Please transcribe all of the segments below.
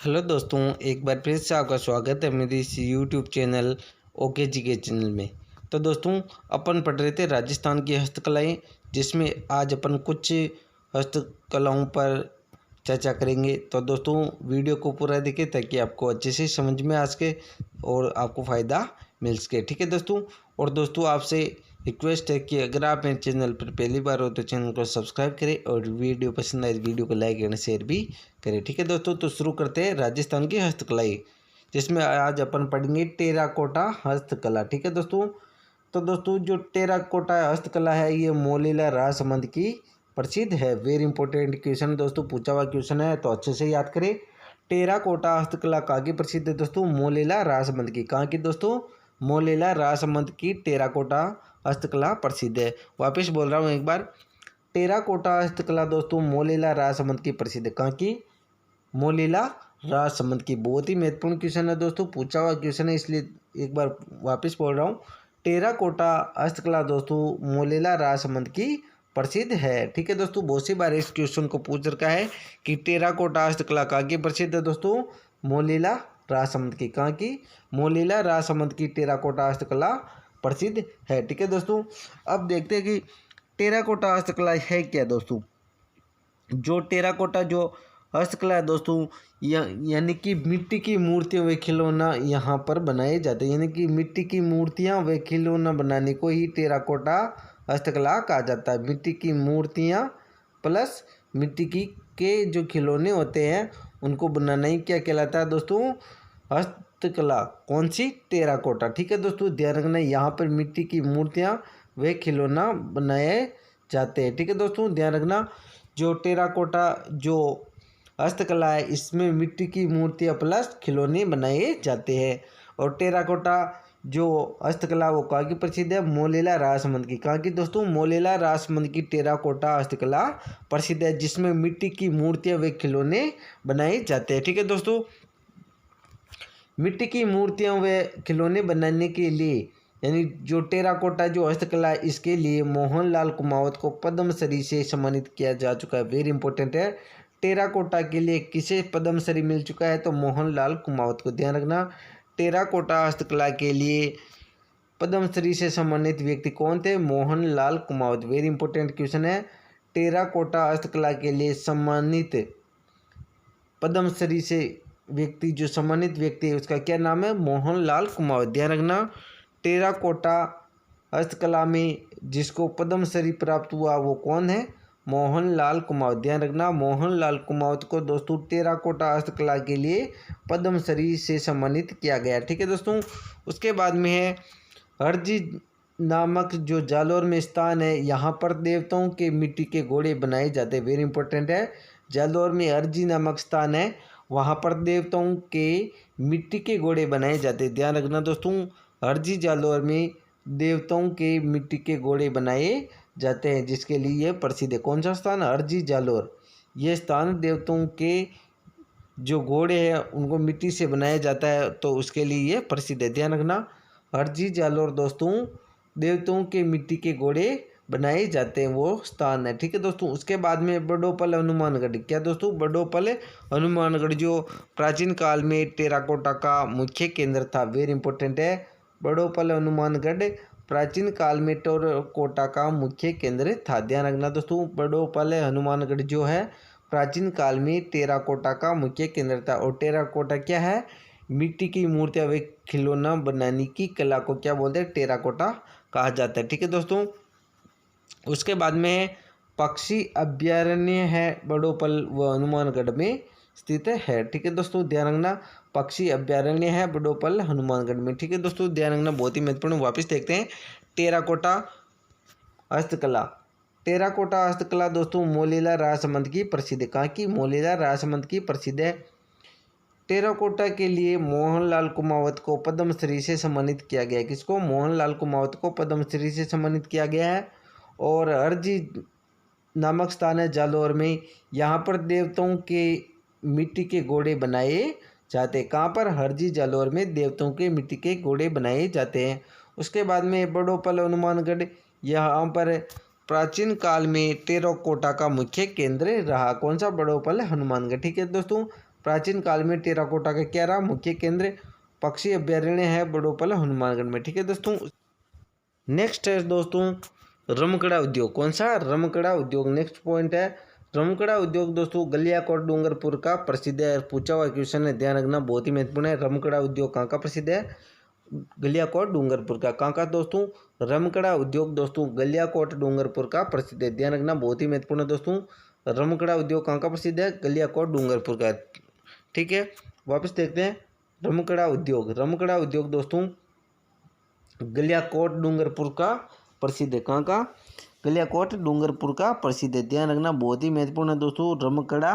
Hello दोस्तों, एक बार फिर से आपका स्वागत है मेरे इस यूट्यूब चैनल ओके जी के चैनल में। तो दोस्तों, अपन पढ़ रहे थे राजस्थान की हस्तकलाएं, जिसमें आज अपन कुछ हस्तकलाओं पर चर्चा करेंगे। तो दोस्तों, वीडियो को पूरा देखें ताकि आपको अच्छे से समझ में आ सके और आपको फ़ायदा मिल सके। ठीक है दोस्तों। और दोस्तों, आपसे रिक्वेस्ट है कि अगर आप मेरे चैनल पर पहली बार हो तो चैनल को सब्सक्राइब करें और वीडियो पसंद आए वीडियो को लाइक एंड शेयर भी करें। ठीक है दोस्तों, तो शुरू करते हैं राजस्थान की हस्तकलाई, जिसमें आज अपन पढ़ेंगे टेराकोटा हस्तकला। ठीक है दोस्तों। तो दोस्तों, जो टेराकोटा हस्तकला है ये मोलीला राजसमंद की प्रसिद्ध है। वेरी इंपॉर्टेंट क्वेश्चन दोस्तों, पूछा हुआ क्वेश्चन है, तो अच्छे से याद करें। टेराकोटा हस्तकला कहाँ की प्रसिद्ध है दोस्तों? मोलीला राजसमंद की। कहाँ की दोस्तों? मोलीला राजसमंद की टेराकोटा हस्तकला प्रसिद्ध है। वापस बोल रहा हूँ एक बार, टेराकोटा हस्तकला दोस्तों मोलीला राजसमंद की प्रसिद्ध है। कहाँ की? मोलीला राजसमंद की। बहुत ही महत्वपूर्ण क्वेश्चन है दोस्तों, पूछा हुआ क्वेश्चन है, इसलिए एक बार वापस बोल रहा हूँ। टेराकोटा हस्तकला दोस्तों मोलीला राजसमंद की प्रसिद्ध है। ठीक है दोस्तों, बहुत सी बार इस क्वेश्चन को पूछ रखा है कि टेराकोटा हस्तकला कहाँ की प्रसिद्ध है दोस्तों? मोलीला राजसमंद की। कहाँ की? मोलीला राजसमंद की टेराकोटा हस्तकला प्रसिद्ध है। ठीक है दोस्तों, अब देखते हैं कि टेराकोटा हस्तकला है क्या दोस्तों। जो टेराकोटा जो हस्तकला है दोस्तों, यानी कि मिट्टी की मूर्तियाँ व खिलौना यहाँ पर बनाए जाते हैं। यानी कि मिट्टी की मूर्तियाँ व खिलौना बनाने को ही टेराकोटा हस्तकला कहा जाता है। मिट्टी की मूर्तियाँ प्लस मिट्टी की के जो खिलौने होते हैं उनको बनाना ही क्या कहलाता है दोस्तों? हस्तकला। कौन सी? टेराकोटा। ठीक है दोस्तों, ध्यान रखना, यहाँ पर मिट्टी की मूर्तियाँ व खिलौना बनाए जाते हैं। ठीक है दोस्तों, ध्यान रखना, जो टेराकोटा जो हस्तकला है इसमें मिट्टी की मूर्तियाँ प्लस खिलौने बनाए जाते हैं। और टेराकोटा जो हस्तकला वो कहाँ की प्रसिद्ध है? मोलीला राजसमंद की। कहाँ की दोस्तों? मोलीला राजसमंद की टेराकोटा हस्तकला प्रसिद्ध है, जिसमें मिट्टी की मूर्तियाँ व खिलौने बनाए जाते हैं। ठीक है दोस्तों, मिट्टी की मूर्तियाँ व खिलौने बनाने के लिए, यानी जो टेराकोटा जो हस्तकला है इसके लिए मोहनलाल कुमावत को पद्मश्री से सम्मानित किया जा चुका है। वेरी इंपॉर्टेंट है, टेराकोटा के लिए किसे पद्मश्री मिल चुका है? तो मोहनलाल कुमावत को। ध्यान रखना, टेराकोटा हस्तकला के लिए पद्मश्री से सम्मानित व्यक्ति कौन थे? Mohanlal Kumawat. Very important question है, टेराकोटा हस्तकला के लिए सम्मानित पद्मश्री से व्यक्ति, जो सम्मानित व्यक्ति है उसका क्या नाम है? मोहनलाल कुमावत। ध्यान रखना, टेराकोटा हस्तकला में जिसको पद्मश्री प्राप्त हुआ वो कौन है? मोहनलाल कुमावत। ध्यान रखना, मोहनलाल कुमावत को दोस्तों टेराकोटा हस्तकला के लिए पद्मश्री से सम्मानित किया गया। ठीक है दोस्तों, उसके बाद में है हरजी नामक जो जालौर में स्थान है, यहाँ पर देवताओं के मिट्टी के घोड़े बनाए जाते हैं। वेरी इंपॉर्टेंट है, जालौर में हरजी नामक स्थान है, वहाँ पर देवताओं के मिट्टी के घोड़े बनाए जाते हैं। ध्यान रखना दोस्तों, हरजी जालौर में देवताओं के मिट्टी के घोड़े बनाए जाते हैं, जिसके लिए यह प्रसिद्ध है। कौन सा स्थान? हरजी जालौर। ये स्थान देवताओं के जो घोड़े हैं उनको मिट्टी से बनाया जाता है, तो उसके लिए ये प्रसिद्ध है। ध्यान रखना, हरजी जालौर दोस्तों देवताओं के मिट्टी के घोड़े बनाए जाते हैं, वो स्थान है। ठीक है दोस्तों, उसके बाद में बड़ोपल हनुमानगढ़। क्या दोस्तों? बड़ोपल हनुमानगढ़ जो प्राचीन काल में टेराकोटा का मुख्य केंद्र था। वेरी इंपॉर्टेंट है, बड़ोपल हनुमानगढ़ प्राचीन काल में टेराकोटा का मुख्य केंद्र था। ध्यान रखना दोस्तों, बड़ोपल हनुमानगढ़ जो है प्राचीन काल में टेराकोटा का मुख्य केंद्र था। और टेराकोटा क्या है? मिट्टी की मूर्तियाँ व खिलौना बनाने की कला को क्या बोलते हैं? टेराकोटा कहा जाता है। ठीक है दोस्तों, उसके बाद में पक्षी अभ्यारण्य है, बड़ोपल व हनुमानगढ़ में स्थित है। ठीक है दोस्तों, ध्यान रखना, पक्षी अभ्यारण्य है बड़ोपल हनुमानगढ़ में। ठीक है दोस्तों, ध्यान रखना, बहुत ही महत्वपूर्ण। वापस देखते हैं टेराकोटा हस्तकला। टेराकोटा हस्तकला दोस्तों मोलीला राजसमंद की प्रसिद्ध है। कहाँ की? मोलीला राजसमंद की प्रसिद्ध है। टेराकोटा के लिए मोहनलाल कुमावत को पद्मश्री से सम्मानित किया गया है। किसको? मोहनलाल कुमावत को पद्मश्री से सम्मानित किया गया है। और हरजी नामक स्थान है जालौर में, यहाँ पर देवताओं के मिट्टी के घोड़े बनाए जाते हैं। कहाँ पर? हरजी जालौर में देवताओं के मिट्टी के घोड़े बनाए जाते हैं। उसके बाद में बड़ोपल हनुमानगढ़, यहाँ पर प्राचीन काल में टेराकोटा का मुख्य केंद्र रहा। कौन सा? बड़ोपल हनुमानगढ़। ठीक है दोस्तों, प्राचीन काल में टेराकोटा के क्या रहा मुख्य केंद्र। पक्षी अभ्यारण्य है बड़ोपल हनुमानगढ़ में। ठीक है दोस्तों। नेक्स्ट है दोस्तों रमकड़ा उद्योग। कौन सा? रमकड़ा उद्योग। नेक्स्ट पॉइंट है रमकड़ा उद्योग दोस्तों गलियाकोट डूंगरपुर का प्रसिद्ध है। पूछा हुआ क्वेश्चन है, ध्यान रखना, बहुत ही महत्वपूर्ण है। रमकड़ा उद्योग कहाँ का प्रसिद्ध है? गलियाकोट डूंगरपुर का। कहाँ का दोस्तों? रमकड़ा उद्योग दोस्तों गलियाकोट डूंगरपुर का प्रसिद्ध है। ध्यान रखना, बहुत ही महत्वपूर्ण है दोस्तों। रमकड़ा उद्योग कहाँ का प्रसिद्ध है? गलियाकोट डूंगरपुर का। ठीक है, वापस देखते हैं रमकड़ा उद्योग। रमकड़ा उद्योग दोस्तों गलियाकोट डूंगरपुर का प्रसिद्ध है। कहाँ का? गलियाकोट डूंगरपुर का प्रसिद्ध है। ध्यान रखना, बहुत ही महत्वपूर्ण है दोस्तों रमकड़ा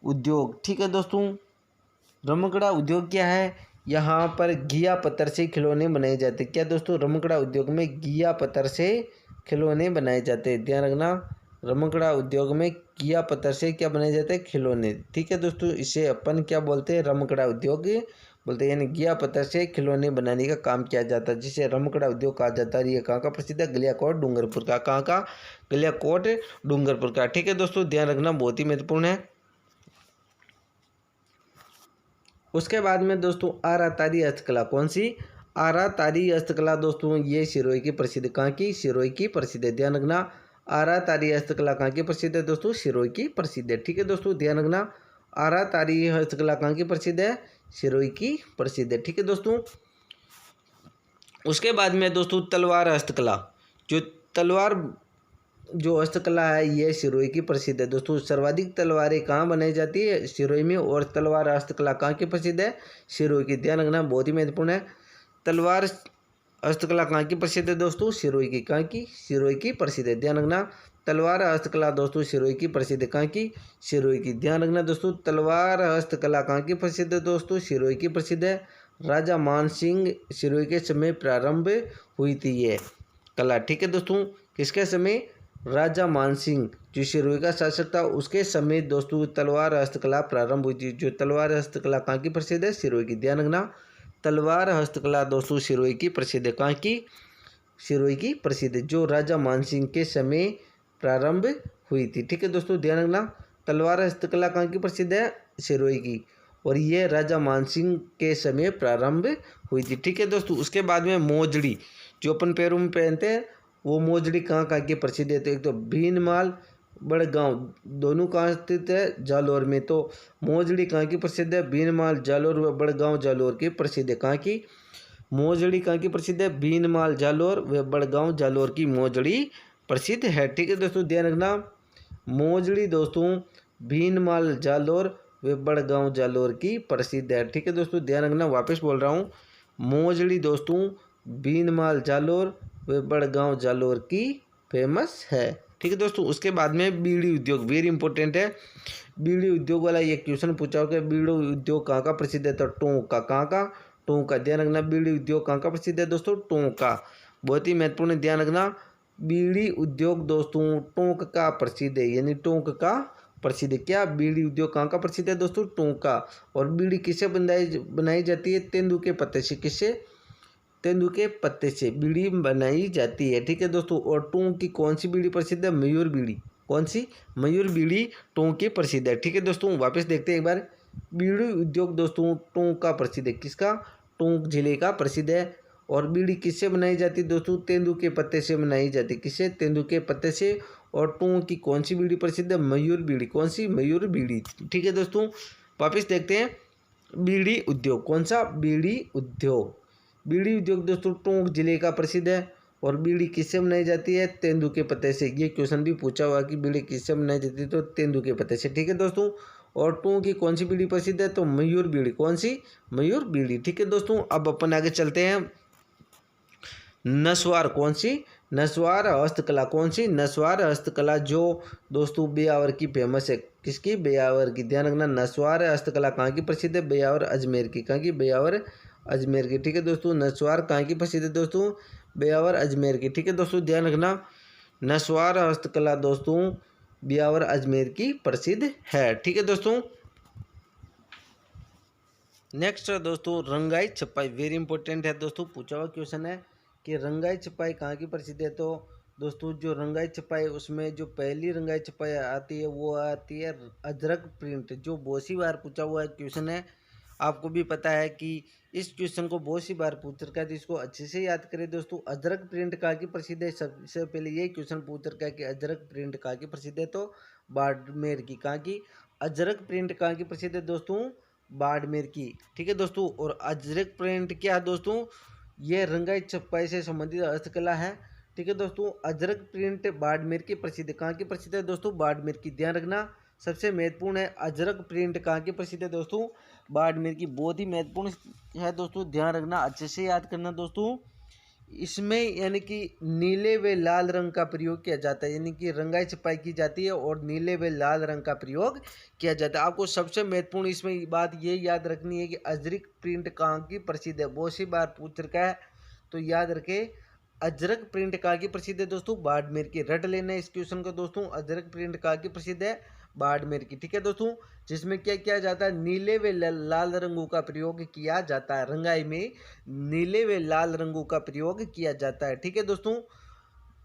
उद्योग। ठीक है दोस्तों, रमकड़ा उद्योग क्या है? यहाँ पर घिया पत्थर से खिलौने बनाए जाते हैं। क्या दोस्तों? रमकड़ा उद्योग में घिया पत्थर से खिलौने बनाए जाते हैं। ध्यान रखना, रमकड़ा उद्योग में घिया पत्थर से क्या बनाए जाते हैं? खिलौने। ठीक है दोस्तों, इसे अपन क्या बोलते हैं? रमकड़ा उद्योग बोलते हैं। यानी घिया पत्थर से खिलौने बनाने का काम किया जाता है, जिसे रमकड़ा उद्योग कहा जाता है। ये कहाँ का प्रसिद्ध है? गलियाकोट डूंगरपुर का। कहाँ का? गलियाकोट डूंगरपुर का। ठीक है दोस्तों, ध्यान रखना, बहुत ही महत्वपूर्ण है। उसके बाद में दोस्तों आरातारी हस्तकला। कौन सी? आरातारी हस्तकला दोस्तों ये सिरोही की प्रसिद्ध। कहाँ की? सिरोही की प्रसिद्ध है। ध्यान रखना, आरातारी हस्तकला कहाँ की प्रसिद्ध है दोस्तों? सिरोही की प्रसिद्ध है। ठीक है दोस्तों, ध्यान रखना, आरातारी हस्तकला कहाँ की प्रसिद्ध है? सिरोही की प्रसिद्ध है। ठीक है दोस्तों। उसके बाद में दोस्तों तलवार हस्तकला। जो तलवार जो हस्तकला है ये सिरोही की प्रसिद्ध है दोस्तों। सर्वाधिक तलवारें कहाँ बनाई जाती है? सिरोही में। और तलवार हस्तकला कहाँ की प्रसिद्ध है? सिरोही की। ध्यान रखना, बहुत ही महत्वपूर्ण है। तलवार हस्तकला कहाँ की प्रसिद्ध है दोस्तों? सिरोही की। कहाँ की? सिरोही की प्रसिद्ध है। ध्यान रखना, तलवार हस्तकला दोस्तों सिरोही की प्रसिद्ध है। कहाँ की? सिरोही की। ध्यान रखना दोस्तों, तलवार हस्तकला कहाँ की प्रसिद्ध है दोस्तों? सिरोही की प्रसिद्ध है। राजा मान सिंह सिरोही के समय प्रारंभ हुई थी ये कला। ठीक है दोस्तों, किसके समय? राजा मान सिंह जो सिरोही का शासक था उसके समय दोस्तों तलवार हस्तकला प्रारंभ हुई थी। जो तलवार हस्तकला कहाँ की प्रसिद्ध है? सिरोही की। ध्यान रखना, तलवार हस्तकला दोस्तों सिरोही की प्रसिद्ध है। कहाँ की? सिरोही की प्रसिद्ध है, जो राजा मानसिंह के समय प्रारंभ हुई थी। ठीक है दोस्तों, ध्यान रखना, तलवार हस्तकला कहाँ की प्रसिद्ध है? सिरोही की। और ये राजा मानसिंह के समय प्रारंभ हुई थी। ठीक है दोस्तों। उसके बाद में मोजड़ी जो अपन पैरों में पहनते हैं वो मोजड़ी कहाँ कहाँ की प्रसिद्ध है? तो एक तो भीनमाल बड़गांव दोनों कहाँ स्थित है? जालोर में। तो मोजड़ी कहाँ की प्रसिद्ध है? भीनमाल जालोर व बड़गांव जालोर की प्रसिद्ध है। कहाँ की? मोजड़ी कहाँ की प्रसिद्ध है? भीनमाल जालोर व बड़गांव जालोर की मोजड़ी प्रसिद्ध है। ठीक है दोस्तों, ध्यान रखना, मोजड़ी दोस्तों भीनमाल जालोर व बड़गांव जालोर की प्रसिद्ध है। ठीक है दोस्तों, ध्यान रखना, वापस बोल रहा हूँ, मोजड़ी दोस्तों भीनमाल जालोर व बड़गांव जालोर की फेमस है। ठीक है दोस्तों। उसके बाद में बीड़ी उद्योग, वेरी इंपॉर्टेंट है। बीड़ी उद्योग वाला ये क्वेश्चन पूछा होगा, बीड़ी उद्योग कहाँ का प्रसिद्ध है? तो टोंक का। कहाँ का? टोंक का। ध्यान रखना, बीड़ी उद्योग कहाँ का प्रसिद्ध है दोस्तों? टोंक का। बहुत ही महत्वपूर्ण, ध्यान रखना, बीड़ी उद्योग दोस्तों टोंक का प्रसिद्ध है, यानी टोंक का प्रसिद्ध है। क्या? बीड़ी उद्योग कहाँ का प्रसिद्ध है दोस्तों? टोंक का। और बीड़ी किससे बनाई जाती है? तेंदू के पत्ते से। किससे? तेंदू के पत्ते से बीड़ी बनाई जाती है। ठीक है दोस्तों। और टोंक की कौन सी बीड़ी प्रसिद्ध है? मयूर बीड़ी। कौन सी? मयूर बीड़ी टोंक की प्रसिद्ध है। ठीक है दोस्तों, वापस देखते हैं एक बार, बीड़ी उद्योग दोस्तों टोंक का प्रसिद्ध है। किसका? टोंक जिले का प्रसिद्ध है। और बीड़ी किससे बनाई जाती है दोस्तों? तेंदू के पत्ते से बनाई जाती है। किससे? तेंदू के पत्ते से। और टोंक की कौन सी बीड़ी प्रसिद्ध है? मयूर बीड़ी। कौन सी? मयूर बीड़ी। ठीक है दोस्तों, वापस देखते हैं बीड़ी उद्योग। कौन सा? बीड़ी उद्योग। बीड़ी उद्योग दोस्तों टोंक जिले का प्रसिद्ध है। और बीड़ी किससे बनाई जाती है? तेंदू के पत्ते से। ये क्वेश्चन भी पूछा हुआ कि बीड़ी किससे बनाई जाती है? तो तेंदू के पत्ते से। ठीक है दोस्तों। और टोंक की कौन सी बीड़ी प्रसिद्ध है? तो मयूर बीड़ी। कौन सी? मयूर बीड़ी। ठीक है दोस्तों, अब अपन आगे चलते हैं, नस्वार। कौन सी? नस्वार हस्तकला। कौन सी? नस्वार हस्तकला जो दोस्तों ब्यावर की फेमस है। किसकी? ब्यावर की। ध्यान रखना, नस्वार हस्तकला कहाँ की प्रसिद्ध है? ब्यावर अजमेर की। कहाँ की? ब्यावर अजमेर की। ठीक है दोस्तों, नस्वार कहाँ की प्रसिद्ध है दोस्तों? ब्यावर अजमेर की। ठीक है दोस्तों, ध्यान रखना, नस्वार हस्तकला दोस्तों ब्यावर अजमेर की प्रसिद्ध है। ठीक है दोस्तों। नेक्स्ट दोस्तों रंगाई छपाई, वेरी इंपॉर्टेंट है दोस्तों, पूछा हुआ क्वेश्चन है कि रंगाई छपाई कहाँ की प्रसिद्ध है? तो दोस्तों जो रंगाई छपाई, उसमें जो पहली रंगाई छपाई आती है वो आती है अजरक प्रिंट, जो बहुत सी बार पूछा हुआ क्वेश्चन है। आपको भी पता है कि इस क्वेश्चन को बहुत सी बार पूछ रखा है, तो इसको अच्छे से याद करें दोस्तों। अजरक प्रिंट कहाँ की प्रसिद्ध है, सबसे पहले यही क्वेश्चन पूछ रखा है कि अजरक प्रिंट कहाँ की प्रसिद्ध है, तो बाड़मेर की। कहाँ की? अजरक प्रिंट कहाँ की प्रसिद्ध है दोस्तों? बाड़मेर की। ठीक है दोस्तों। और अजरक प्रिंट क्या है दोस्तों? ये रंगाई छपाई से संबंधित हस्तकला है। ठीक है दोस्तों। अजरक प्रिंट बाड़मेर की प्रसिद्ध। कहाँ की प्रसिद्ध है दोस्तों? बाड़मेर की। ध्यान रखना, सबसे महत्वपूर्ण है अजरक प्रिंट कहाँ की प्रसिद्ध है दोस्तों? बाड़मेर की। बहुत ही महत्वपूर्ण है दोस्तों, ध्यान रखना, अच्छे से याद करना दोस्तों। इसमें यानी कि नीले व लाल रंग का प्रयोग किया जाता है, यानी कि रंगाई छपाई की जाती है और नीले व लाल रंग का प्रयोग किया जाता है। आपको सबसे महत्वपूर्ण इसमें बात ये याद रखनी है कि अजरक प्रिंट कहाँ की प्रसिद्ध है, बहुत सी बार पूछ रखा है, तो याद रखे अजरक प्रिंट कहाँ की प्रसिद्ध है दोस्तों? बाड़मेर की। रट लेना इस क्वेश्चन को दोस्तों, अजरक प्रिंट कहाँ की प्रसिद्ध है? बाड़मेर की। ठीक है दोस्तों। जिसमें क्या किया जाता है? नीले व लाल रंगों का प्रयोग किया जाता है। रंगाई में नीले व लाल रंगों का प्रयोग किया जाता है। ठीक है दोस्तों।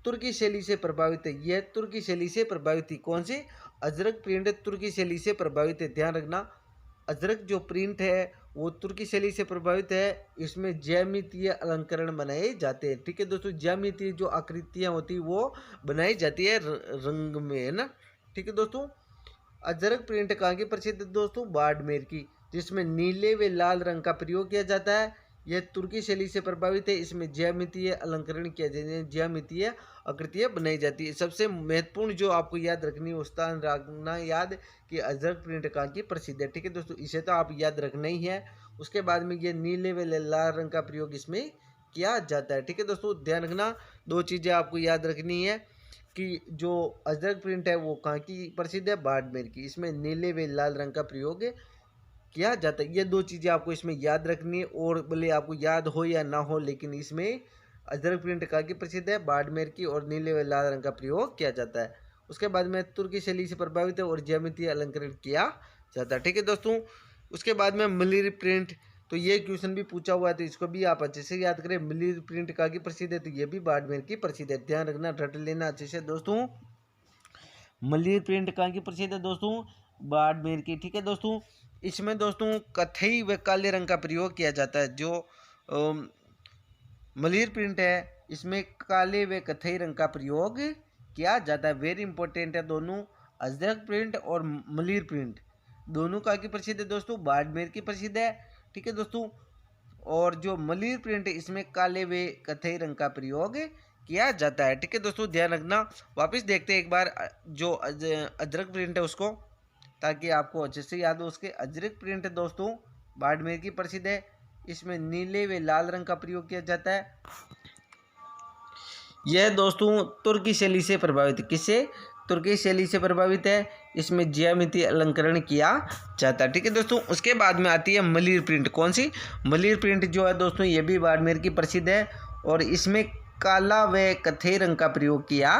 तुर्की शैली से प्रभावित है, यह तुर्की शैली से प्रभावित थी। कौन सी? अजरक प्रिंट तुर्की शैली से प्रभावित है। ध्यान रखना, अजरक जो प्रिंट है वो तुर्की शैली से प्रभावित है। इसमें ज्यामितीय अलंकरण बनाए जाते हैं। ठीक है दोस्तों। ज्यामितीय जो आकृतियां होती है वो बनाई जाती है रंग में, है ना। ठीक है दोस्तों। अजरक प्रिंट कहाँ की प्रसिद्ध दोस्तों? बाड़मेर की। जिसमें नीले व लाल रंग का प्रयोग किया जाता है। यह तुर्की शैली से प्रभावित है। इसमें ज्यामितीय अलंकरण किया जाता है, ज्यामितीय आकृतियाँ बनाई जाती है। सबसे महत्वपूर्ण जो आपको याद रखनी है, स्थान रखना याद कि अजरक प्रिंट कहाँ की प्रसिद्ध है। ठीक है दोस्तों, इसे तो आप याद रखना ही है। उसके बाद में ये नीले व लाल रंग का प्रयोग इसमें किया जाता है। ठीक है दोस्तों, ध्यान रखना, दो चीज़ें आपको याद रखनी है कि जो अजरक प्रिंट है वो कहाँ की प्रसिद्ध है? बाड़मेर की। इसमें नीले व लाल रंग का प्रयोग किया जाता है। ये दो चीज़ें आपको इसमें याद रखनी है, और भले आपको याद हो या ना हो, लेकिन इसमें अजरक प्रिंट कहाँ की प्रसिद्ध है? बाड़मेर की। और नीले व लाल रंग का प्रयोग किया जाता है। उसके बाद में तुर्की शैली से प्रभावित है और ज्यामितीय अलंकरण किया जाता है। ठीक है दोस्तों। उसके बाद में मलीर प्रिंट, तो ये क्वेश्चन भी पूछा हुआ है, तो इसको भी आप अच्छे से याद करें। मलीर प्रिंट कहाँ की प्रसिद्ध है? तो ये भी बाड़मेर की प्रसिद्ध है। ध्यान रखना, रट लेना अच्छे से दोस्तों। मलीर प्रिंट कहाँ की प्रसिद्ध है दोस्तों? बाड़मेर की। ठीक है दोस्तों। इसमें दोस्तों कथई व काले रंग का प्रयोग किया जाता है। जो मलीर प्रिंट है इसमें काले व कथई रंग का प्रयोग किया जाता है। वेरी इंपॉर्टेंट है दोनों, अजरक प्रिंट और मलीर प्रिंट दोनों कहाँ की प्रसिद्ध है दोस्तों? बाड़मेर की प्रसिद्ध है। ठीक है दोस्तों। और जो मलीर प्रिंट है इसमें काले व कथई रंग का प्रयोग किया जाता है। ठीक है दोस्तों, ध्यान रखना। वापस देखते हैं एक बार जो अजरक प्रिंट है उसको, ताकि आपको अच्छे से याद हो। उसके अजरक प्रिंट दोस्तों बाड़मेर की प्रसिद्ध है। इसमें नीले व लाल रंग का प्रयोग किया जाता है। यह दोस्तों तुर्की शैली से प्रभावित है। किससे? तुर्की शैली से प्रभावित है। इसमें ज्यामितीय अलंकरण किया जाता है। ठीक है दोस्तों। उसके बाद में आती है मलीर प्रिंट। कौन सी? मलीर प्रिंट जो है दोस्तों ये भी बाड़मेर की प्रसिद्ध है, और इसमें काला व कथई रंग का प्रयोग किया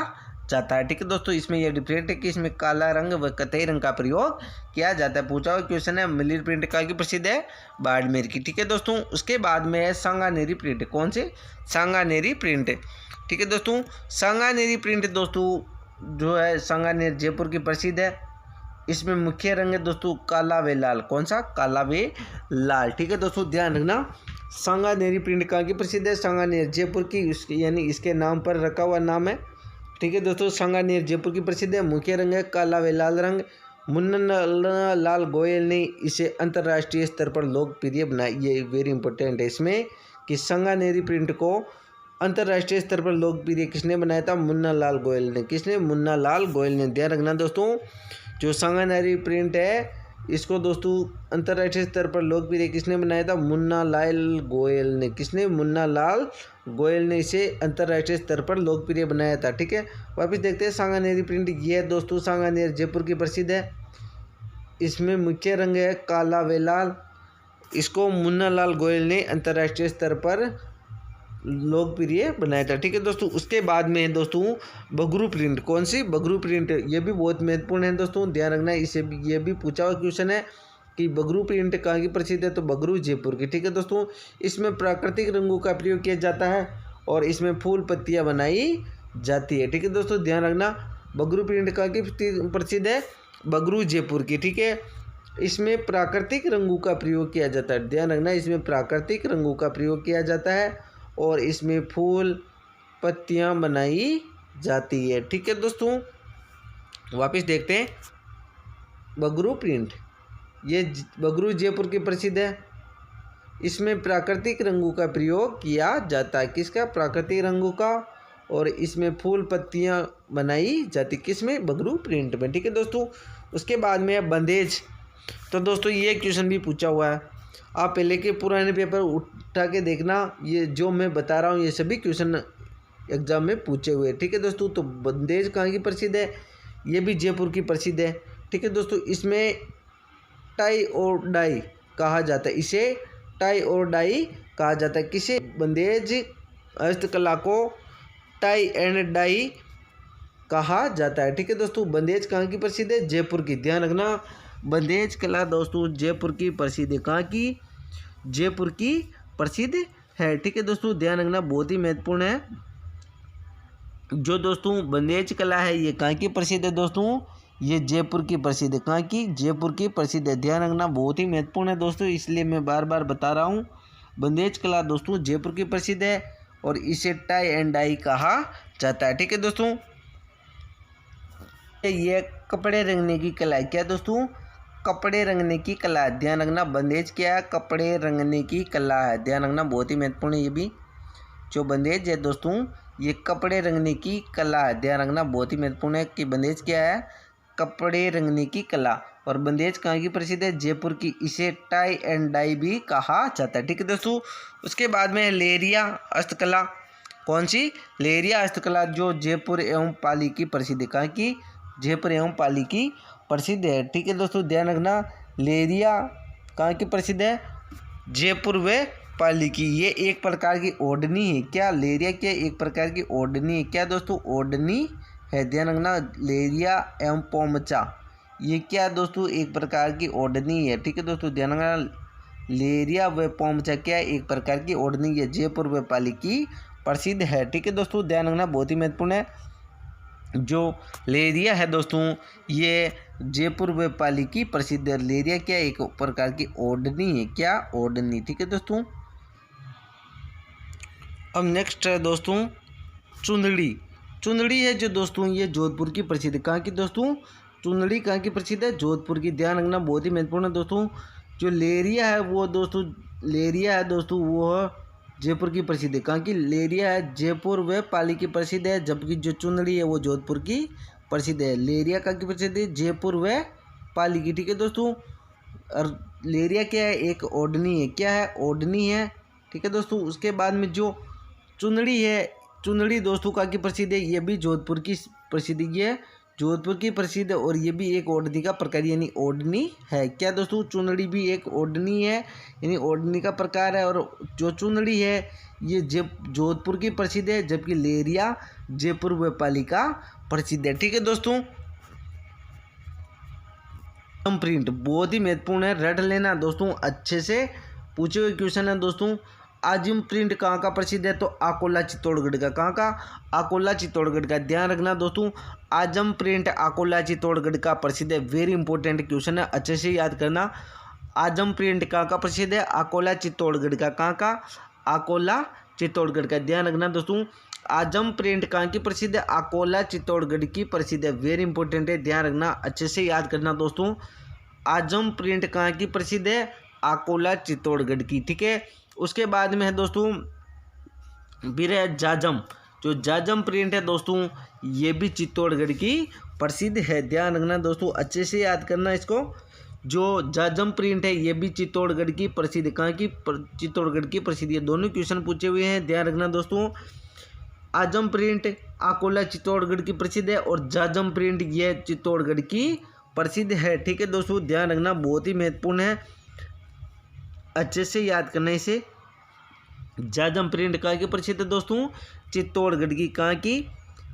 जाता है। ठीक है दोस्तों। इसमें यह डिफरेंट है कि इसमें काला रंग व कथई रंग का प्रयोग किया जाता है। पूछा हुआ क्वेश्चन है, मलीर प्रिंट कहाँ की प्रसिद्ध है? बाड़मेर की। ठीक है दोस्तों। उसके बाद में है सांगानेरी प्रिंट। कौन से? सांगानेरी प्रिंट। ठीक है दोस्तों। सांगानेरी प्रिंट दोस्तों जो है सांगानेर जयपुर की प्रसिद्ध है। इसमें मुख्य रंग है दोस्तों काला व लाल। कौन सा? काला व लाल। ठीक है दोस्तों, ध्यान रखना। सांगानेरी प्रिंट कहाँ की प्रसिद्ध है? सांगानेर जयपुर की, यानी इसके नाम पर रखा हुआ नाम है। ठीक है दोस्तों। सांगानेर जयपुर की प्रसिद्ध है। मुख्य रंग है काला व लाल रंग। मुन्ना लाल गोयल ने इसे अंतर्राष्ट्रीय स्तर पर लोकप्रिय बनाया। ये वेरी इंपॉर्टेंट है इसमें कि सांगानेरी प्रिंट को अंतर्राष्ट्रीय स्तर पर लोकप्रिय किसने बनाया था? मुन्ना लाल गोयल ने। किसने? मुन्ना लाल गोयल ने। ध्यान रखना दोस्तों, जो सांगानेरी प्रिंट है इसको दोस्तों अंतर्राष्ट्रीय स्तर पर लोकप्रिय किसने बनाया था? मुन्ना लाल गोयल ने। किसने? मुन्ना लाल गोयल ने इसे अंतर्राष्ट्रीय स्तर पर लोकप्रिय बनाया था। ठीक है, वापस देखते हैं सांगानेरी प्रिंट। ये दोस्तों सांगानेर जयपुर की प्रसिद्ध है। इसमें मुख्य रंग है काला व लाल। इसको मुन्ना लाल गोयल ने अंतर्राष्ट्रीय स्तर पर लोकप्रिय बनाया था। ठीक है दोस्तों। उसके बाद में है दोस्तों बगरू प्रिंट। कौन सी? बगरू प्रिंट। ये भी बहुत महत्वपूर्ण है दोस्तों, ध्यान रखना। इसे ये भी पूछा हुआ क्वेश्चन है कि बगरू प्रिंट कहाँ की प्रसिद्ध है? तो बगरू जयपुर की। ठीक है दोस्तों। इसमें प्राकृतिक रंगों का प्रयोग किया जाता है और इसमें फूल पत्तियाँ बनाई जाती है। ठीक है दोस्तों, ध्यान रखना। बगरू प्रिंट कहाँ की प्रसिद्ध है? बगरू जयपुर की। ठीक है, इसमें प्राकृतिक रंगों का प्रयोग किया जाता है। ध्यान रखना, इसमें प्राकृतिक रंगों का प्रयोग किया जाता है और इसमें फूल पत्तियां बनाई जाती है। ठीक है दोस्तों, वापस देखते हैं बगरू प्रिंट। ये बगरू जयपुर की प्रसिद्ध है। इसमें प्राकृतिक रंगों का प्रयोग किया जाता है। किसका? प्राकृतिक रंगों का। और इसमें फूल पत्तियां बनाई जाती, किसमें? बगरू प्रिंट में। ठीक है दोस्तों, उसके बाद में है बंदेज। तो दोस्तों ये क्वेश्चन भी पूछा हुआ है, आप पहले के पुराने पेपर उठा के देखना। ये जो मैं बता रहा हूँ ये सभी क्वेश्चन एग्जाम में पूछे हुए। ठीक है दोस्तों, तो बंदेज कहाँ की प्रसिद्ध है? ये भी जयपुर की प्रसिद्ध है। ठीक है दोस्तों, इसमें टाई और डाई कहा जाता है। इसे टाई और डाई कहा जाता है। किसे? बंदेज हस्तकला को टाई एंड डाई कहा जाता है। ठीक है दोस्तों, बंदेज कहाँ की प्रसिद्ध है? जयपुर की। ध्यान रखना, बंदेज कला दोस्तों जयपुर की प्रसिद्ध है। कहाँ की? जयपुर की प्रसिद्ध है। ठीक है दोस्तों, ध्यान रखना, बहुत ही महत्वपूर्ण है। जो दोस्तों बंदेज कला है ये कहाँ की प्रसिद्ध है दोस्तों? ये जयपुर की प्रसिद्ध है। कहाँ की? जयपुर की प्रसिद्ध है। ध्यान रखना, बहुत ही महत्वपूर्ण है दोस्तों, इसलिए मैं बार बार बता रहा हूँ। बंदेज कला दोस्तों जयपुर की प्रसिद्ध है और इसे टाई एंड डाई कहा जाता है। ठीक है दोस्तों, ये कपड़े रंगने की कला है। क्या दोस्तों? कपड़े रंगने की कला है। ध्यान रखना, बंदेज क्या है? कपड़े रंगने की कला है। ध्यान रखना, बहुत ही महत्वपूर्ण है ये भी। जो बंदेज है दोस्तों ये कपड़े रंगने की कला है। ध्यान रखना, बहुत ही महत्वपूर्ण है कि बंदेज क्या है? कपड़े रंगने की कला। और बंदेज कहाँ की प्रसिद्ध है? जयपुर की। इसे टाई एंड डाई भी कहा जाता है। ठीक है दोस्तों, उसके बाद में लेरिया हस्तकला। कौन सी? लेरिया हस्तकला, जो जयपुर एवं पाली की प्रसिद्ध है। कहाँ की? जयपुर एवं पाली की प्रसिद्ध है। ठीक है दोस्तों, ध्यान रखना, लेरिया कहाँ की प्रसिद्ध है? जयपुर व पाली की। ये एक प्रकार की ओढ़नी है। क्या? लेरिया क्या? एक प्रकार की ओढ़नी है। क्या दोस्तों? ओढ़नी है। ध्यान रखना, लेरिया एवं पोमचा ये क्या दोस्तों? एक प्रकार की ओढ़नी है। ठीक है दोस्तों, ध्यान रखना, लेरिया व पोमचा क्या? एक प्रकार की ओढ़नी है। जयपुर व पाली की प्रसिद्ध है। ठीक है दोस्तों, ध्यान रखना, बहुत ही महत्वपूर्ण है। जो लेरिया है दोस्तों ये जयपुर व पाली की प्रसिद्ध है। लेरिया क्या? एक प्रकार की ओढ़नी है। क्या? ओढ़नी। ठीक है दोस्तों, अब नेक्स्ट है दोस्तों चुंदड़ी। चुंदड़ी है जो दोस्तों ये जोधपुर की प्रसिद्ध है। कहाँ की दोस्तों? चुंदड़ी कहाँ की प्रसिद्ध है? जोधपुर की। ध्यान रखना, बहुत ही महत्वपूर्ण है दोस्तों। जो लेरिया है वो दोस्तों, लेरिया है दोस्तों वो जयपुर की प्रसिद्ध है। कहाँ की? लेरिया है जयपुर व पाली की प्रसिद्ध है, जबकि जो चुंदड़ी है वो जोधपुर की प्रसिद्ध है। लेरिया कहाँ की प्रसिद्ध है? जयपुर व पाली की। ठीक है दोस्तों, और लेरिया क्या है? एक ओढ़नी है। क्या है? ओढ़नी है। ठीक है दोस्तों, उसके बाद में जो चुंदड़ी है, चुंदड़ी दोस्तों कहाँ की प्रसिद्ध है? ये भी जोधपुर की प्रसिद्ध है। जोधपुर की प्रसिद्ध है और ये भी एक ओढ़नी का प्रकार यानी ओढ़नी है। क्या दोस्तों? चुंदड़ी भी एक ओढ़नी है यानी ओढ़नी का प्रकार है। और जो चुंदड़ी है ये जोधपुर की प्रसिद्ध है, जबकि लेरिया जयपुर व पाली का प्रसिद्ध है। ठीक है दोस्तों, प्रिंट बहुत ही महत्वपूर्ण है, रट लेना दोस्तों, अच्छे से पूछे हुए क्वेश्चन है दोस्तों। आजिम प्रिंट कहाँ का प्रसिद्ध है? तो अकोला चित्तौड़गढ़ का। कहाँ का? अकोला चित्तौड़गढ़ का। ध्यान रखना दोस्तों, आजम प्रिंट अकोला चित्तौड़गढ़ का प्रसिद्ध है। वेरी इंपॉर्टेंट क्वेश्चन है, अच्छे से याद करना। आजम प्रिंट कहाँ का प्रसिद्ध है? अकोला चित्तौड़गढ़ का। कहाँ का? अकोला चित्तौड़गढ़ का। ध्यान रखना दोस्तों, आजम प्रिंट कहाँ की प्रसिद्ध है? अकोला चित्तौड़गढ़ की प्रसिद्ध है। वेरी इंपॉर्टेंट है, ध्यान रखना, अच्छे से याद करना दोस्तों। आजम प्रिंट कहाँ की प्रसिद्ध है? अकोला चित्तौड़गढ़ की। ठीक है, उसके बाद में है दोस्तों फिर है जाजम। जो जाजम प्रिंट है दोस्तों ये भी चित्तौड़गढ़ की प्रसिद्ध है। ध्यान रखना दोस्तों, अच्छे से याद करना इसको। जो जाजम प्रिंट है ये भी चित्तौड़गढ़ की प्रसिद्ध। कहाँ की? चित्तौड़गढ़ की प्रसिद्ध। ये दोनों क्वेश्चन पूछे हुए हैं, ध्यान रखना दोस्तों। आजम प्रिंट अकोला चित्तौड़गढ़ की प्रसिद्ध है और जाजम प्रिंट ये चित्तौड़गढ़ की प्रसिद्ध है। ठीक है दोस्तों, ध्यान रखना, बहुत ही महत्वपूर्ण है, अच्छे से याद करना इसे। जाजम प्रिंट कहाँ की प्रसिद्ध है दोस्तों? चित्तौड़गढ़ की। कहाँ की?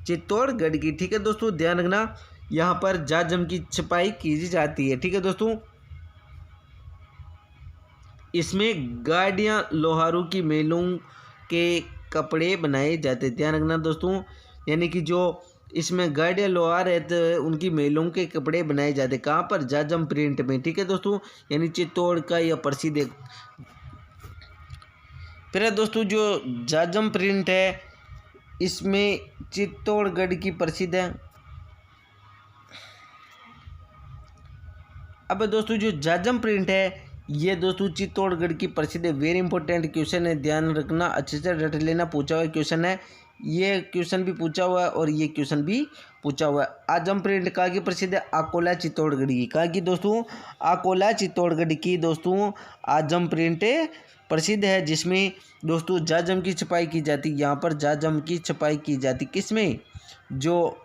चित्तौड़गढ़ की। ठीक है दोस्तों, ध्यान रखना, यहाँ पर जाजम की छपाई की जाती है। ठीक है दोस्तों, इसमें गाड़ियाँ लोहारों की मेलों के कपड़े बनाए जाते हैं। ध्यान रखना दोस्तों, यानी कि जो इसमें गाड़ियाँ लोहार रहते हैं उनकी महिलाओं के कपड़े बनाए जाते, कहाँ पर, जाजम प्रिंट में। ठीक है दोस्तों, यानी चित्तौड़ का यह प्रसिद्ध है। फिर दोस्तों जो जाजम प्रिंट है इसमें चित्तौड़गढ़ की प्रसिद्ध है। अब दोस्तों जो जाजम प्रिंट है ये दोस्तों चित्तौड़गढ़ की प्रसिद्ध है। वेरी इंपॉर्टेंट क्वेश्चन है, ध्यान रखना, अच्छे से रट लेना, पूछा हुआ क्वेश्चन है। ये क्वेश्चन भी पूछा हुआ है और ये क्वेश्चन भी पूछा हुआ है। आजम प्रिंट कहाँ की प्रसिद्ध है, अकोला चित्तौड़गढ़ की। कहाँ की दोस्तों, अकोला चित्तौड़गढ़ की दोस्तों आजम प्रिंट प्रसिद्ध है, जिसमें दोस्तों जाजम की छपाई की जाती है। यहाँ पर जाजम की छपाई की जाती किसमें, जो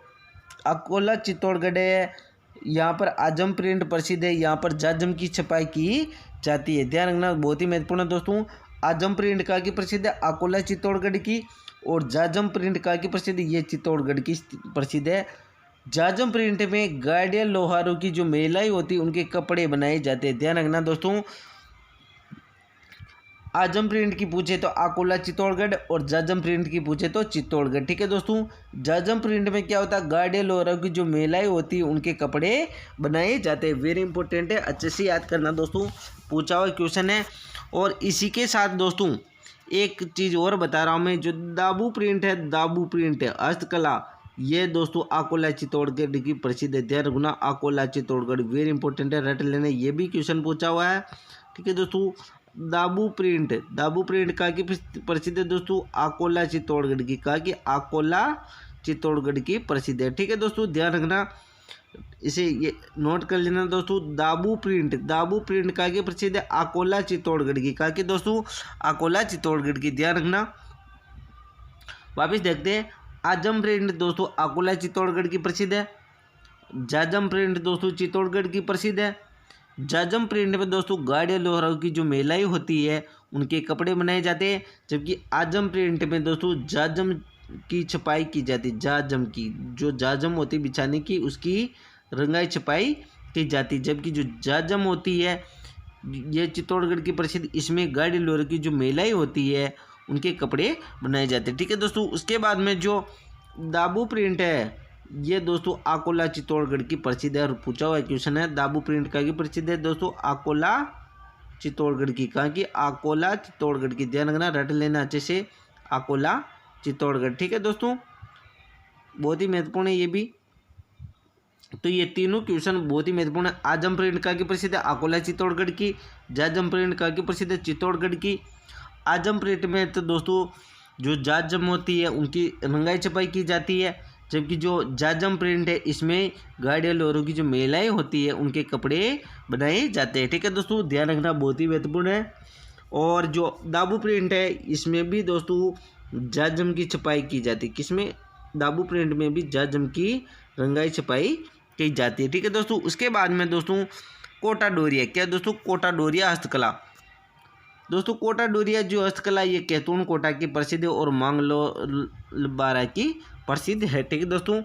अकोला चित्तौड़गढ़ है यहाँ पर आजम प्रिंट प्रसिद्ध है, यहाँ पर जाजम की छपाई की जाती है। ध्यान रखना, बहुत ही महत्वपूर्ण है दोस्तों। आजम प्रिंट कहाँ की प्रसिद्ध है, अकोला चित्तौड़गढ़ की, और जाजम प्रिंट कहाँ की प्रसिद्ध है, ये चित्तौड़गढ़ की प्रसिद्ध है। जाजम प्रिंट में गाड़ियाँ लोहारों की जो महिलाएं होती है उनके कपड़े बनाए जाते हैं। ध्यान रखना दोस्तों, आजम प्रिंट की पूछे तो अकोला चित्तौड़गढ़ और जाजम प्रिंट की पूछे तो चित्तौड़गढ़। ठीक है दोस्तों, जाजम प्रिंट में क्या होता है, गाड़ियाँ लोहारों की जो महिलाएं होती है उनके कपड़े बनाए जाते हैं। वेरी इंपॉर्टेंट है, अच्छे से याद करना दोस्तों, पूछा हुआ क्वेश्चन है। और इसी के साथ दोस्तों एक चीज़ और बता रहा हूँ मैं, जो दाबू प्रिंट है, दाबू प्रिंट है हस्तकला, ये दोस्तों अकोला चित्तौड़गढ़ की प्रसिद्ध है। ध्यान रखना, अकोला चित्तौड़गढ़ वेरी इंपॉर्टेंट है, रट लेना, ये भी क्वेश्चन पूछा हुआ है। ठीक है दोस्तों, दाबू प्रिंट, दाबू प्रिंट कहाँ की प्रसिद्ध है दोस्तों, अकोला चित्तौड़गढ़ की। कहाँ की, अकोला चित्तौड़गढ़ की प्रसिद्ध है। ठीक है दोस्तों, ध्यान रखना, इसे ये नोट कर लेना दोस्तों। दाबू प्रिंट, दाबू प्रिंट कहाँ की प्रसिद्ध है, अकोला चित्तौड़गढ़ की। कहाँ की दोस्तों, अकोला चित्तौड़गढ़ की। ध्यान रखना, वापिस देखते हैं। आजम प्रिंट दोस्तों अकोला चित्तौड़गढ़ की प्रसिद्ध है। जाजम प्रिंट दोस्तों चित्तौड़गढ़ की प्रसिद्ध है। जाजम प्रिंट में दोस्तों गाड़ियाँ लोहारों की जो महिलाएं होती है उनके कपड़े बनाए जाते हैं, जबकि आजम प्रिंट में दोस्तों जाजम की छपाई की जाती है। जाजम की जो जाजम होती है बिछाने की, उसकी रंगाई छपाई की जाती है, जबकि जो जाजम होती है ये चित्तौड़गढ़ की प्रसिद्ध, इसमें गाड़ी लोहारों की जो महिलाएं होती है उनके कपड़े बनाए जाते हैं। ठीक है दोस्तों, उसके बाद में जो दाबू प्रिंट है ये दोस्तों अकोला चित्तौड़गढ़ की प्रसिद्ध है। और पूछा हुआ क्वेश्चन है, दाबू प्रिंट कहाँ की प्रसिद्ध है दोस्तों, अकोला चित्तौड़गढ़ की। कहाँ की, अकोला चित्तौड़गढ़ की। ध्यान रखना, रट लेना अच्छे से, अकोला चित्तौड़गढ़। ठीक है दोस्तों, बहुत ही महत्वपूर्ण है ये भी। तो ये तीनों क्वेश्चन बहुत ही महत्वपूर्ण है। आजम प्रिंट कहाँ की प्रसिद्ध है, अकोला चित्तौड़गढ़ की। जाजम प्रिंट कहाँ की प्रसिद्ध है, चित्तौड़गढ़ की। आजम प्रिंट में तो दोस्तों जो जाजम होती है उनकी रंगाई छपाई की जाती है, जबकि जो जाजम प्रिंट है इसमें गाड़ियाँ लोहारों की जो महिलाएं होती है उनके कपड़े बनाए जाते हैं। ठीक है दोस्तों, ध्यान रखना, बहुत ही महत्वपूर्ण है। और जो दाबू प्रिंट है इसमें भी दोस्तों जाजम की छपाई की जाती है। किसमें, दाबू प्रिंट में भी जाजम की रंगाई छपाई की जाती है। ठीक है दोस्तों, उसके बाद में दोस्तों कोटा डोरिया। क्या दोस्तों, कोटा डोरिया हस्तकला। दोस्तों कोटा डोरिया जो हस्तकला ये कैथून कोटा की प्रसिद्ध है और मांगलोलबारा की प्रसिद्ध है। ठीक है दोस्तों,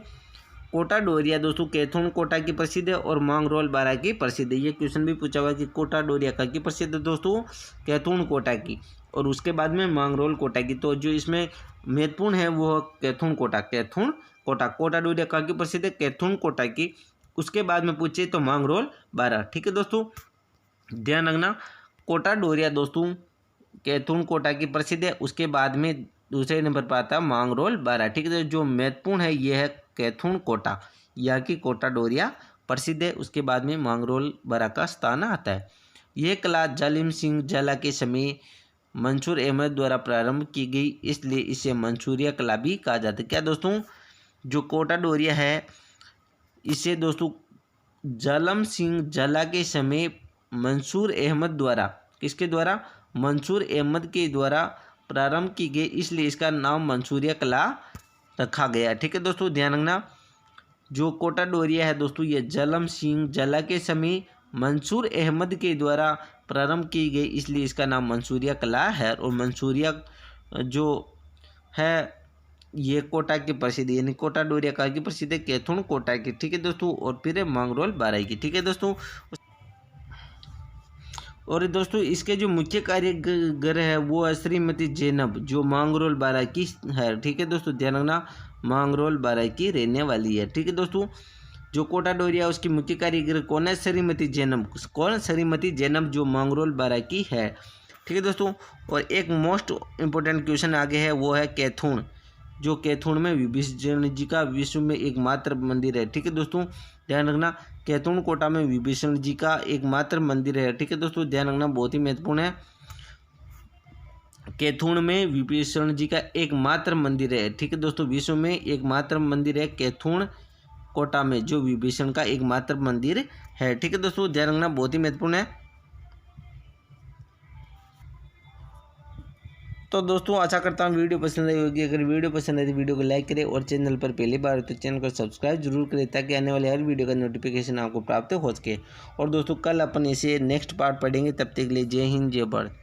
कोटा डोरिया दोस्तों कैथून कोटा की प्रसिद्ध है और मांगरोलबारा की प्रसिद्ध है। ये क्वेश्चन भी पूछा हुआ है कि कोटा डोरिया का की प्रसिद्ध है दोस्तों, कैथून कोटा की, और उसके बाद में मांगरोल कोटा की। तो जो इसमें महत्वपूर्ण है वो कैथून कोटा, कैथून कोटा। कोटा डोरिया का की प्रसिद्ध है, कैथून कोटा की। उसके बाद में पूछे तो मांगरोल बारा। ठीक है दोस्तों, ध्यान रखना, कोटा डोरिया दोस्तों कैथून कोटा की प्रसिद्ध है। उसके बाद में दूसरे नंबर पर आता है मांगरोल बारा। ठीक है, जो महत्वपूर्ण है ये है कैथून कोटा, यहाँ की कोटा डोरिया प्रसिद्ध है। उसके बाद में मांगरोल बारा का स्थान आता है। यह कला जालिम सिंह झाला के समय मंसूर अहमद द्वारा प्रारंभ की गई, इसलिए इसे मंसूरिया कला भी कहा जाता है। क्या दोस्तों, जो कोटा डोरिया है इसे दोस्तों जालिम सिंह झाला के समय मंसूर अहमद द्वारा, किसके द्वारा, मंसूर अहमद के द्वारा प्रारंभ की गई, इसलिए इसका नाम मंसूरिया कला रखा गया। ठीक है दोस्तों, ध्यान रखना, जो कोटा डोरिया है दोस्तों ये जालिम सिंह झाला के समय मंसूर अहमद के द्वारा प्रारंभ की गई, इसलिए इसका नाम मंसूरिया कला है। और मंसूरिया जो है ये कोटा की प्रसिद्ध, यानी कोटा डोरिया का की प्रसिद्ध है, कैथून कोटा की। ठीक है दोस्तों, और फिर है मांगरोल बारा की। ठीक है दोस्तों, और दोस्तों इसके जो मुख्य कारीगर है वो है श्रीमती जैनब, जो मांगरोल बारा की है। ठीक है दोस्तों, ध्यान रखना, मांगरोल बाराई की रहने वाली है। ठीक है दोस्तों, जो कोटा डोरिया उसकी मुख्य कारीगर कौन है? श्रीमती जैनम। कौन? श्रीमती जैनम, जो मांगरोल बाराई की है। ठीक है दोस्तों, और एक मोस्ट इम्पोर्टेंट क्वेश्चन आगे है, वो है कैथून। जो कैथून में विभीषण जी का विश्व में एकमात्र मंदिर है। ठीक है दोस्तों, ध्यान रखना, कैथून कोटा में विभीषण जी का एकमात्र मंदिर है। ठीक है दोस्तों, ध्यान रखना, बहुत ही महत्वपूर्ण है। कैथून में विभीषण जी का एकमात्र मंदिर है। ठीक है दोस्तों, विश्व में एकमात्र मंदिर है कैथून कोटा में, जो विभीषण का एकमात्र मंदिर है। ठीक है दोस्तों, ध्यान रखना, बहुत ही महत्वपूर्ण है। तो दोस्तों आशा करता हूँ वीडियो पसंद आई होगी। अगर वीडियो पसंद आई तो वीडियो को लाइक करें और चैनल पर पहली बार हो तो चैनल को सब्सक्राइब जरूर करें, ताकि आने वाले हर वीडियो का नोटिफिकेशन आपको प्राप्त हो सके। और दोस्तों कल अपन इसे नेक्स्ट पार्ट पढ़ेंगे, तब तक के लिए जय हिंद जय भारत।